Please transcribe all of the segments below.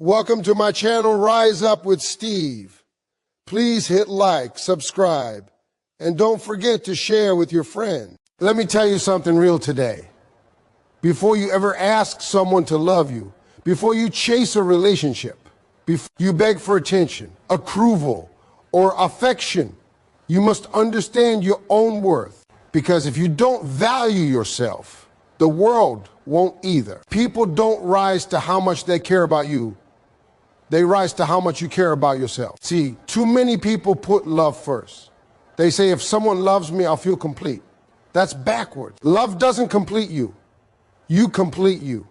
Welcome to my channel, Rise Up with Steve. Please hit like, subscribe, and don't forget to share with your friends. Let me tell you something real today. Before you ever ask someone to love you, before you chase a relationship, before you beg for attention, approval, or affection, you must understand your own worth. Because if you don't value yourself, the world won't either. People don't rise to how much they care about you. They rise to how much you care about yourself. See, too many people put love first. They say, if someone loves me, I'll feel complete. That's backwards. Love doesn't complete you. You complete you.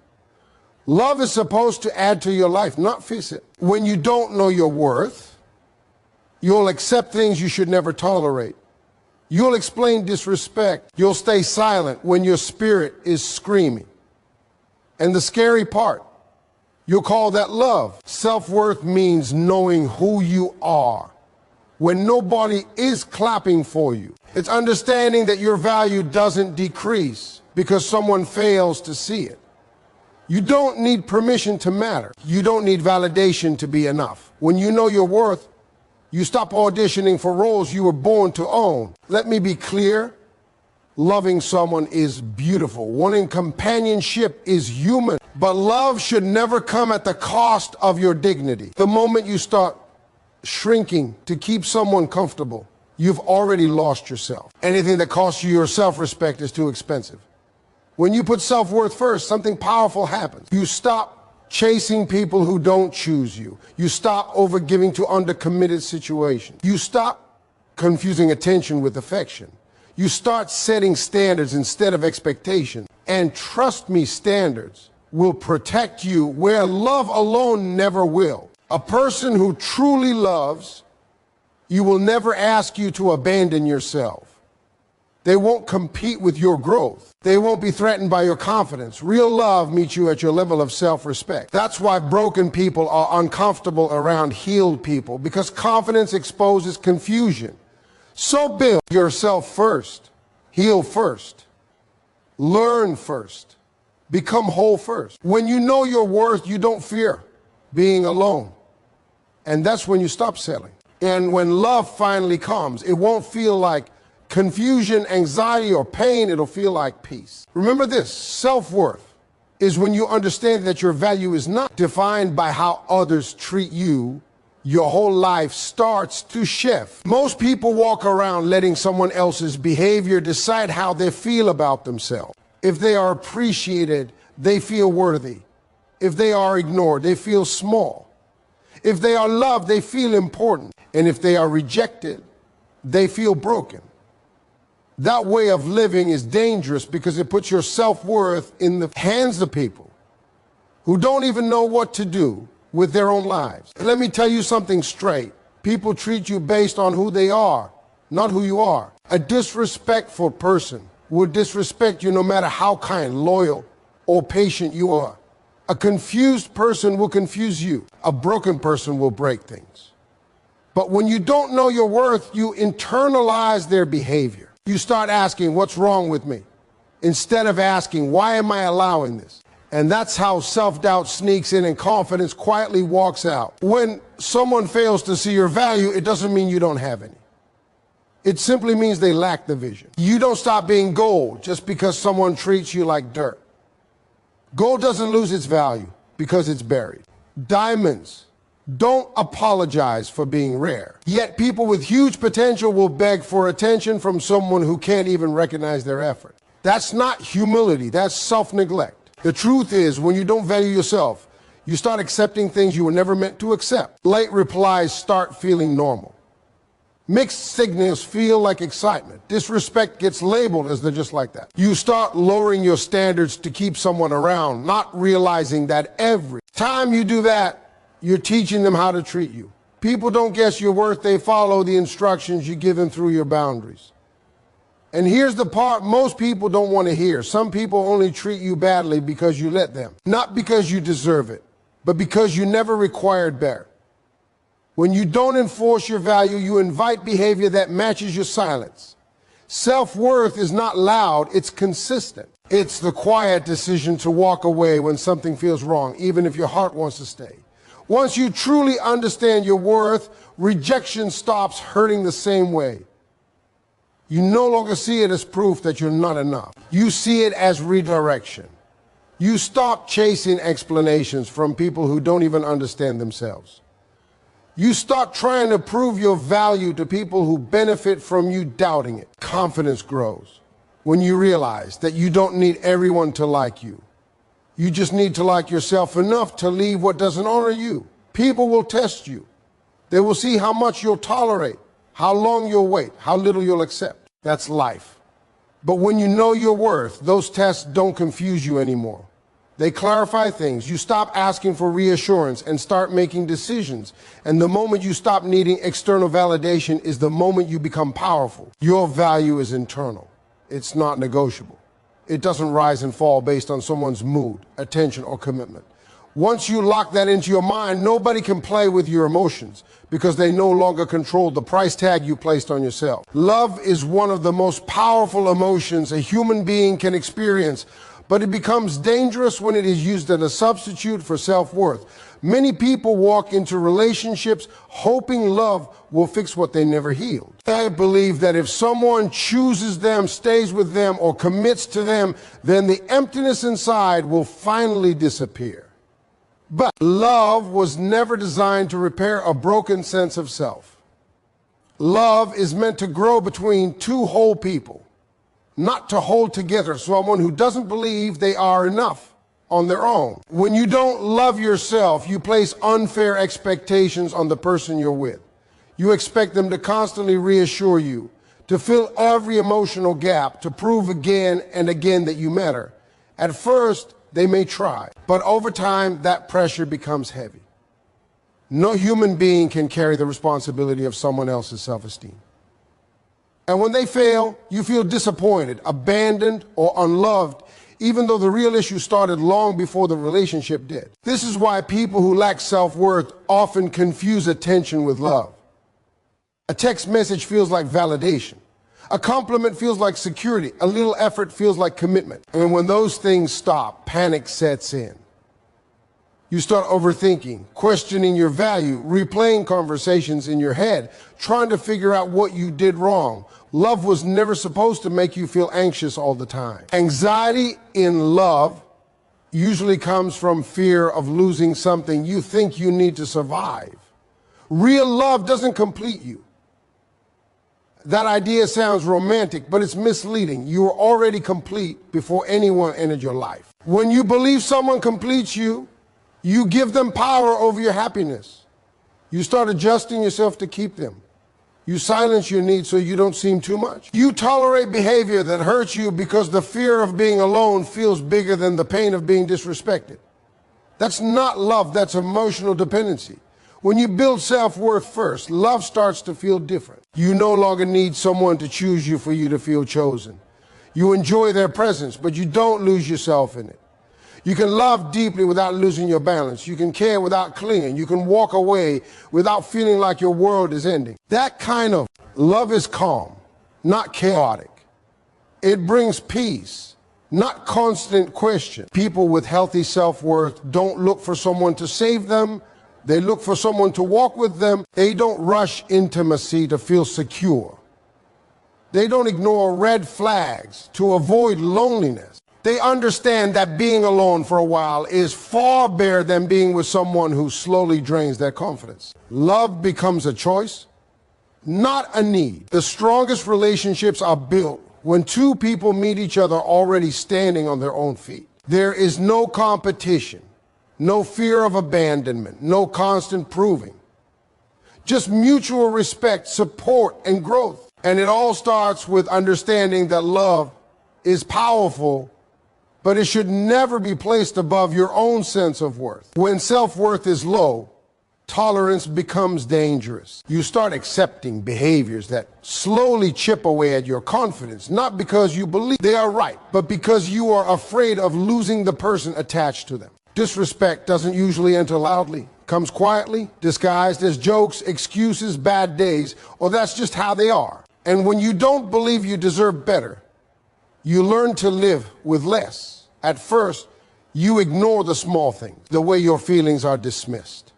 Love is supposed to add to your life, not fix it. When you don't know your worth, you'll accept things you should never tolerate. You'll explain disrespect. You'll stay silent when your spirit is screaming. And the scary part, you'll call that love. Self-worth means knowing who you are when nobody is clapping for you. It's understanding that your value doesn't decrease because someone fails to see it. You don't need permission to matter. You don't need validation to be enough. When you know your worth, you stop auditioning for roles you were born to own. Let me be clear. Loving someone is beautiful. Wanting companionship is human. But love should never come at the cost of your dignity. The moment you start shrinking to keep someone comfortable, you've already lost yourself. Anything that costs you your self-respect is too expensive. When you put self-worth first, something powerful happens. You stop chasing people who don't choose you. You stop overgiving to undercommitted situations. You stop confusing attention with affection. You start setting standards instead of expectations. And trust me, standards will protect you where love alone never will. A person who truly loves you will never ask you to abandon yourself. They won't compete with your growth. They won't be threatened by your confidence. Real love meets you at your level of self-respect. That's why broken people are uncomfortable around healed people, because confidence exposes confusion. So build yourself first, heal first, learn first, become whole first. When you know your worth, you don't fear being alone. And that's when you stop selling. And when love finally comes, it won't feel like confusion, anxiety, or pain. It'll feel like peace. Remember this, self-worth is when you understand that your value is not defined by how others treat you. Your whole life starts to shift. Most people walk around letting someone else's behavior decide how they feel about themselves. If they are appreciated, they feel worthy. If they are ignored, they feel small. If they are loved, they feel important. And if they are rejected, they feel broken. That way of living is dangerous because it puts your self-worth in the hands of people who don't even know what to do with their own lives. Let me tell you something straight. People treat you based on who they are, not who you are. A disrespectful person will disrespect you no matter how kind, loyal, or patient you are. A confused person will confuse you. A broken person will break things. But when you don't know your worth, you internalize their behavior. You start asking, what's wrong with me? Instead of asking, why am I allowing this? And that's how self-doubt sneaks in and confidence quietly walks out. When someone fails to see your value, it doesn't mean you don't have any. It simply means they lack the vision. You don't stop being gold just because someone treats you like dirt. Gold doesn't lose its value because it's buried. Diamonds don't apologize for being rare. Yet people with huge potential will beg for attention from someone who can't even recognize their effort. That's not humility, that's self-neglect. The truth is, when you don't value yourself, you start accepting things you were never meant to accept. Late replies start feeling normal. Mixed signals feel like excitement. Disrespect gets labeled as they're just like that. You start lowering your standards to keep someone around, not realizing that every time you do that, you're teaching them how to treat you. People don't guess your worth, they follow the instructions you give them through your boundaries. And here's the part most people don't want to hear. Some people only treat you badly because you let them. Not because you deserve it, but because you never required better. When you don't enforce your value, you invite behavior that matches your silence. Self-worth is not loud, it's consistent. It's the quiet decision to walk away when something feels wrong, even if your heart wants to stay. Once you truly understand your worth, rejection stops hurting the same way. You no longer see it as proof that you're not enough. You see it as redirection. You stop chasing explanations from people who don't even understand themselves. You start trying to prove your value to people who benefit from you doubting it. Confidence grows when you realize that you don't need everyone to like you. You just need to like yourself enough to leave what doesn't honor you. People will test you. They will see how much you'll tolerate, how long you'll wait, how little you'll accept. That's life. But when you know your worth, those tests don't confuse you anymore. They clarify things. You stop asking for reassurance and start making decisions. And the moment you stop needing external validation is the moment you become powerful. Your value is internal. It's not negotiable. It doesn't rise and fall based on someone's mood, attention, or commitment. Once you lock that into your mind, nobody can play with your emotions because they no longer control the price tag you placed on yourself. Love is one of the most powerful emotions a human being can experience, but it becomes dangerous when it is used as a substitute for self-worth. Many people walk into relationships hoping love will fix what they never healed. I believe that if someone chooses them, stays with them, or commits to them, then the emptiness inside will finally disappear. But love was never designed to repair a broken sense of self. Love is meant to grow between two whole people, not to hold together someone who doesn't believe they are enough on their own. When you don't love yourself, you place unfair expectations on the person you're with. You expect them to constantly reassure you, to fill every emotional gap, to prove again and again that you matter. At first, they may try, but over time, that pressure becomes heavy. No human being can carry the responsibility of someone else's self-esteem. And when they fail, you feel disappointed, abandoned, or unloved, even though the real issue started long before the relationship did. This is why people who lack self-worth often confuse attention with love. A text message feels like validation. A compliment feels like security. A little effort feels like commitment. And when those things stop, panic sets in. You start overthinking, questioning your value, replaying conversations in your head, trying to figure out what you did wrong. Love was never supposed to make you feel anxious all the time. Anxiety in love usually comes from fear of losing something you think you need to survive. Real love doesn't complete you. That idea sounds romantic, but it's misleading. You were already complete before anyone entered your life. When you believe someone completes you, you give them power over your happiness. You start adjusting yourself to keep them. You silence your needs so you don't seem too much. You tolerate behavior that hurts you because the fear of being alone feels bigger than the pain of being disrespected. That's not love, that's emotional dependency. When you build self-worth first, love starts to feel different. You no longer need someone to choose you for you to feel chosen. You enjoy their presence, but you don't lose yourself in it. You can love deeply without losing your balance. You can care without clinging. You can walk away without feeling like your world is ending. That kind of love is calm, not chaotic. It brings peace, not constant question. People with healthy self-worth don't look for someone to save them. They look for someone to walk with them. They don't rush intimacy to feel secure. They don't ignore red flags to avoid loneliness. They understand that being alone for a while is far better than being with someone who slowly drains their confidence. Love becomes a choice, not a need. The strongest relationships are built when two people meet each other already standing on their own feet. There is no competition. No fear of abandonment, no constant proving. Just mutual respect, support, and growth. And it all starts with understanding that love is powerful, but it should never be placed above your own sense of worth. When self-worth is low, tolerance becomes dangerous. You start accepting behaviors that slowly chip away at your confidence, not because you believe they are right, but because you are afraid of losing the person attached to them. Disrespect doesn't usually enter loudly, comes quietly, disguised as jokes, excuses, bad days, or that's just how they are. And when you don't believe you deserve better, you learn to live with less. At first, you ignore the small things, the way your feelings are dismissed,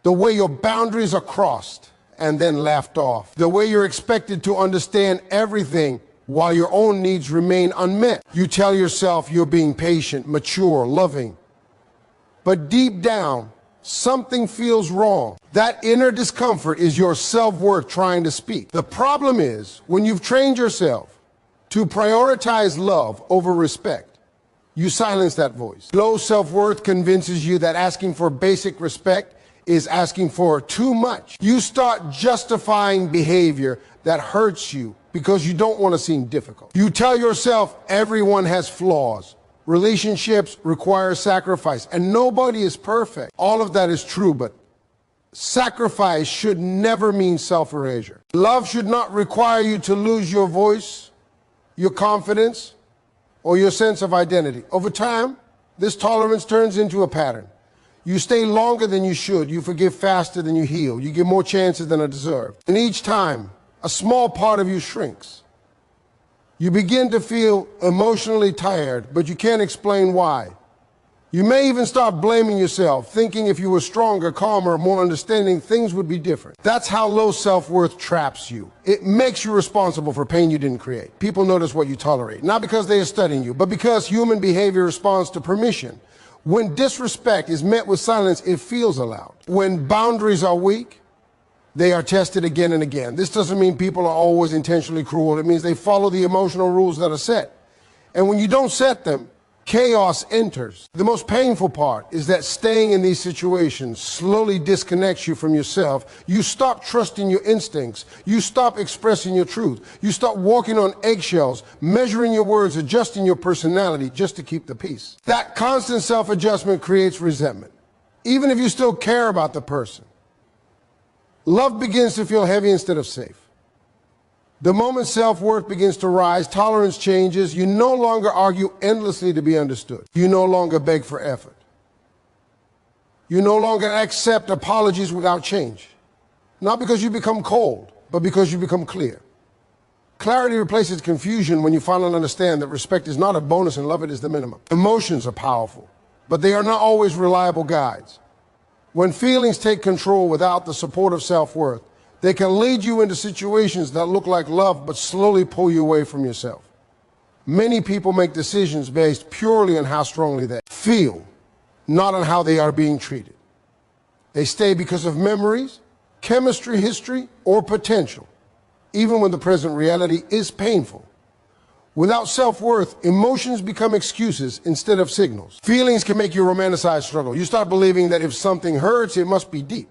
The way your boundaries are crossed and then laughed off. The way you're expected to understand everything while your own needs remain unmet. You tell yourself you're being patient, mature, loving. But deep down, something feels wrong. That inner discomfort is your self-worth trying to speak. The problem is, when you've trained yourself to prioritize love over respect, you silence that voice. Low self-worth convinces you that asking for basic respect is asking for too much. You start justifying behavior that hurts you because you don't want to seem difficult. You tell yourself everyone has flaws. Relationships require sacrifice, and nobody is perfect. All of that is true, but sacrifice should never mean self-erasure. Love should not require you to lose your voice, your confidence, or your sense of identity. Over time, this tolerance turns into a pattern. You stay longer than you should. You forgive faster than you heal. You give more chances than are deserved. And each time, a small part of you shrinks. You begin to feel emotionally tired, but you can't explain why. You may even start blaming yourself, thinking if you were stronger, calmer, more understanding, things would be different. That's how low self-worth traps you. It makes you responsible for pain you didn't create. People notice what you tolerate, not because they are studying you, but because human behavior responds to permission. When disrespect is met with silence, it feels allowed. When boundaries are weak, they are tested again and again. This doesn't mean people are always intentionally cruel. It means they follow the emotional rules that are set. And when you don't set them, chaos enters. The most painful part is that staying in these situations slowly disconnects you from yourself. You stop trusting your instincts. You stop expressing your truth. You start walking on eggshells, measuring your words, adjusting your personality just to keep the peace. That constant self-adjustment creates resentment, even if you still care about the person. Love begins to feel heavy instead of safe. The moment self-worth begins to rise, tolerance changes. You no longer argue endlessly to be understood. You no longer beg for effort. You no longer accept apologies without change. Not because you become cold, but because you become clear. Clarity replaces confusion when you finally understand that respect is not a bonus and love it is the minimum. Emotions are powerful, but they are not always reliable guides. When feelings take control without the support of self-worth, they can lead you into situations that look like love but slowly pull you away from yourself. Many people make decisions based purely on how strongly they feel, not on how they are being treated. They stay because of memories, chemistry, history, or potential, even when the present reality is painful. Without self-worth, emotions become excuses instead of signals. Feelings can make you romanticize struggle. You start believing that if something hurts, it must be deep.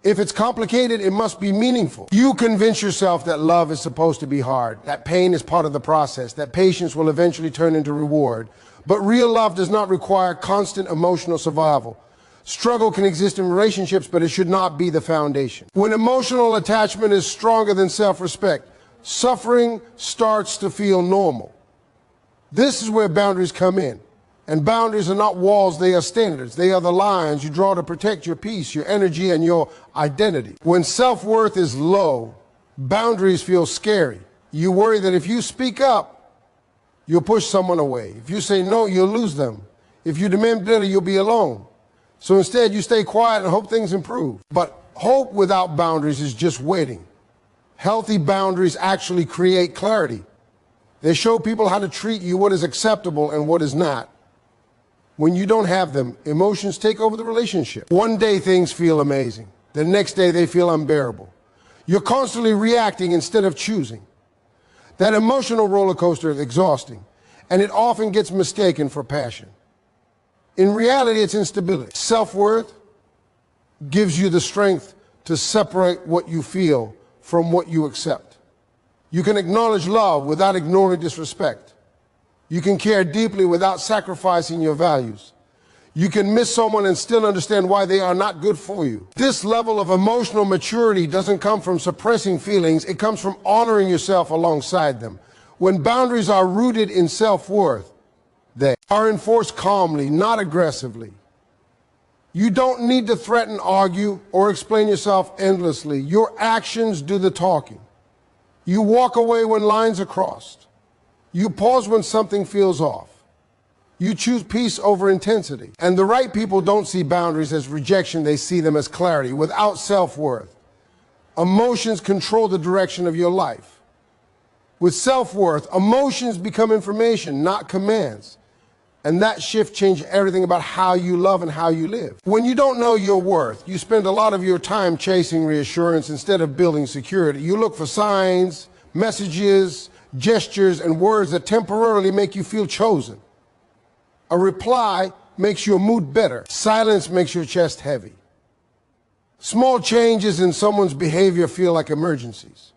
If it's complicated, it must be meaningful. You convince yourself that love is supposed to be hard, that pain is part of the process, that patience will eventually turn into reward. But real love does not require constant emotional survival. Struggle can exist in relationships, but it should not be the foundation. When emotional attachment is stronger than self-respect, suffering starts to feel normal. This is where boundaries come in. And boundaries are not walls, they are standards. They are the lines you draw to protect your peace, your energy, and your identity. When self-worth is low, boundaries feel scary. You worry that if you speak up, you'll push someone away. If you say no, you'll lose them. If you demand better, you'll be alone. So instead, you stay quiet and hope things improve. But hope without boundaries is just waiting. Healthy boundaries actually create clarity. They show people how to treat you, what is acceptable and what is not. When you don't have them, emotions take over the relationship. One day things feel amazing. The next day they feel unbearable. You're constantly reacting instead of choosing. That emotional roller coaster is exhausting, and it often gets mistaken for passion. In reality, it's instability. Self-worth gives you the strength to separate what you feel from what you accept. You can acknowledge love without ignoring disrespect. You can care deeply without sacrificing your values. You can miss someone and still understand why they are not good for you. This level of emotional maturity doesn't come from suppressing feelings. It comes from honoring yourself alongside them. When boundaries are rooted in self-worth, they are enforced calmly, not aggressively. You don't need to threaten, argue, or explain yourself endlessly. Your actions do the talking. You walk away when lines are crossed. You pause when something feels off. You choose peace over intensity. And the right people don't see boundaries as rejection, they see them as clarity. Without self-worth, emotions control the direction of your life. With self-worth, emotions become information, not commands. And that shift changes everything about how you love and how you live. When you don't know your worth, you spend a lot of your time chasing reassurance instead of building security. You look for signs, messages, gestures, and words that temporarily make you feel chosen. A reply makes your mood better. Silence makes your chest heavy. Small changes in someone's behavior feel like emergencies.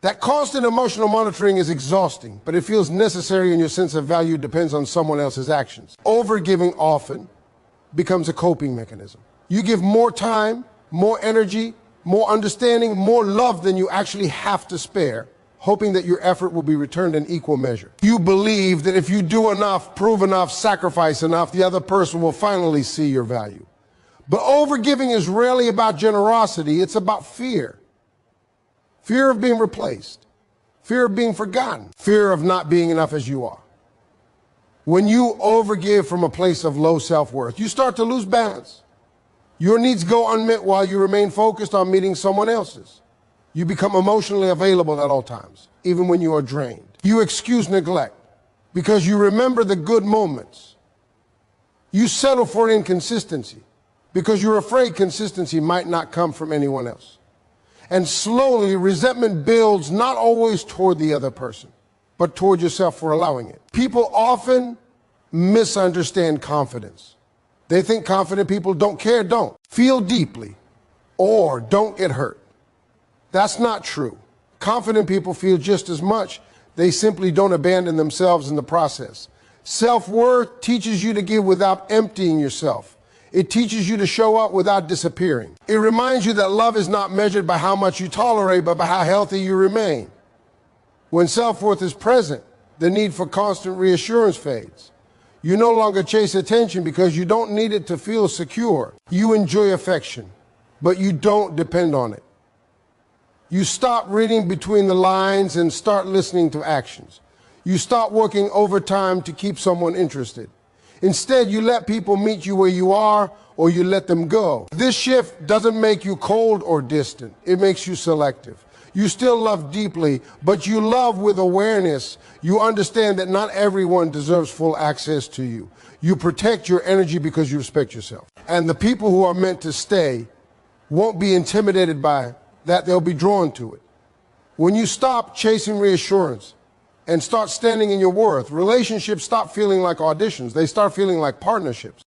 That constant emotional monitoring is exhausting, but it feels necessary, and your sense of value depends on someone else's actions. Overgiving often becomes a coping mechanism. You give more time, more energy, more understanding, more love than you actually have to spare, hoping that your effort will be returned in equal measure. You believe that if you do enough, prove enough, sacrifice enough, the other person will finally see your value. But overgiving is rarely about generosity, it's about fear. Fear of being replaced, fear of being forgotten, fear of not being enough as you are. When you overgive from a place of low self-worth, you start to lose balance. Your needs go unmet while you remain focused on meeting someone else's. You become emotionally available at all times, even when you are drained. You excuse neglect because you remember the good moments. You settle for inconsistency because you're afraid consistency might not come from anyone else. And slowly, resentment builds not always toward the other person, but toward yourself for allowing it. People often misunderstand confidence. They think confident people don't care, don't feel deeply, or don't get hurt. That's not true. Confident people feel just as much. They simply don't abandon themselves in the process. Self-worth teaches you to give without emptying yourself. It teaches you to show up without disappearing. It reminds you that love is not measured by how much you tolerate, but by how healthy you remain. When self-worth is present, the need for constant reassurance fades. You no longer chase attention because you don't need it to feel secure. You enjoy affection, but you don't depend on it. You stop reading between the lines and start listening to actions. You stop working overtime to keep someone interested. Instead, you let people meet you where you are, or you let them go. This shift doesn't make you cold or distant. It makes you selective. You still love deeply, but you love with awareness. You understand that not everyone deserves full access to you. You protect your energy because you respect yourself. And the people who are meant to stay won't be intimidated by that. They'll be drawn to it. When you stop chasing reassurance and start standing in your worth, relationships stop feeling like auditions. They start feeling like partnerships.